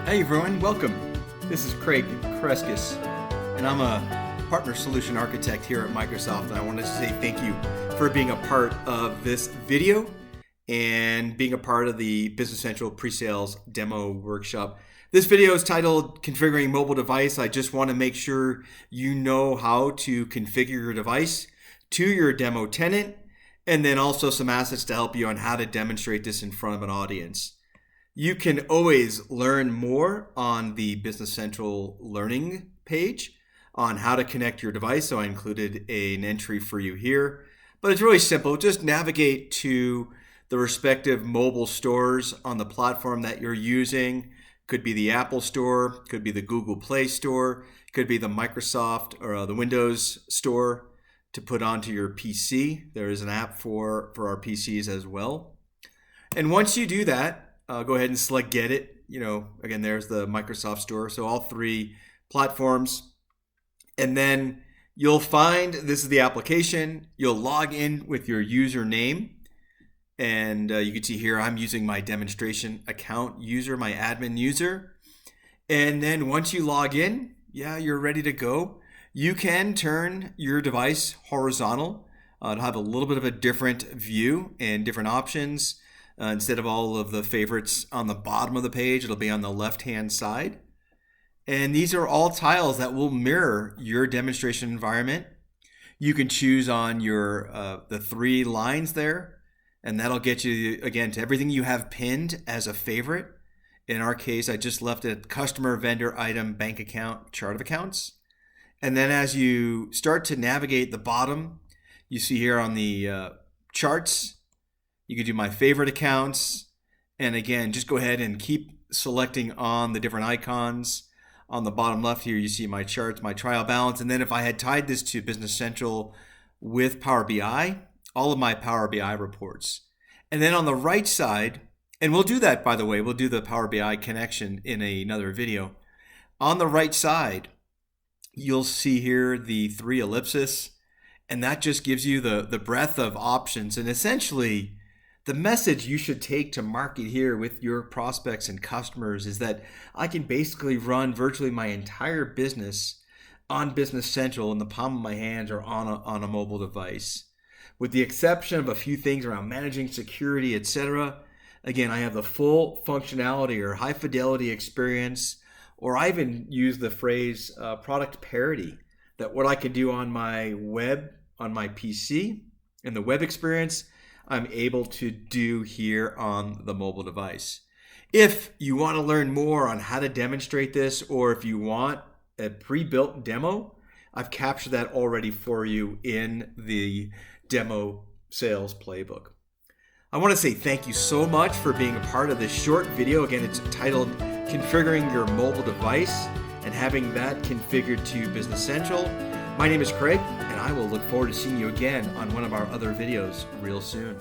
Hey everyone, welcome. This is Craig Kreskis, and I'm a partner solution architect here at Microsoft. And I wanted to say thank you for being a part of this video and being a part of the Business Central pre-sales demo workshop. This video is titled Configuring Mobile Device. I just want to make sure you know how to configure your device to your demo tenant, and then also some assets to help you on how to demonstrate this in front of an audience. You can always learn more on the Business Central Learning page on how to connect your device. So I included an entry for you here, but it's really simple. Just navigate to the respective mobile stores on the platform that you're using. Could be the Apple Store, could be the Google Play Store, could be the Microsoft or the Windows Store to put onto your PC. There is an app for our PCs as well. And once you do that, go ahead and select Get It. Again, there's the Microsoft Store. So all three platforms. And then you'll find this is the application. You'll log in with your username. And you can see here, I'm using my demonstration account user, my admin user. And then once you log in, you're ready to go. You can turn your device horizontal to have a little bit of a different view and different options. Instead of all of the favorites on the bottom of the page, it'll be on the left-hand side. And these are all tiles that will mirror your demonstration environment. You can choose on your the three lines there, and that'll get you, again, to everything you have pinned as a favorite. In our case, I just left it customer, vendor, item, bank account, chart of accounts. And then as you start to navigate the bottom, you see here on the charts, you can do my favorite accounts. And again, just go ahead and keep selecting on the different icons. On the bottom left here, you see my charts, my trial balance. And then if I had tied this to Business Central with Power BI, all of my Power BI reports. And then on the right side, and we'll do that, by the way, we'll do the Power BI connection in another video. On the right side, you'll see here the three ellipses, and that just gives you the breadth of options. And essentially, the message you should take to market here with your prospects and customers is that I can basically run virtually my entire business on Business Central in the palm of my hands or on a mobile device. With the exception of a few things around managing security, etc. Again, I have the full functionality or high fidelity experience, or I even use the phrase product parity, that what I can do on my web, on my PC, in the web experience, I'm able to do here on the mobile device. If you want to learn more on how to demonstrate this, or if you want a pre-built demo, I've captured that already for you in the demo sales playbook. I want to say thank you so much for being a part of this short video. Again, it's titled Configuring Your Mobile Device and having that configured to Business Central. My name is Craig, and I will look forward to seeing you again on one of our other videos real soon.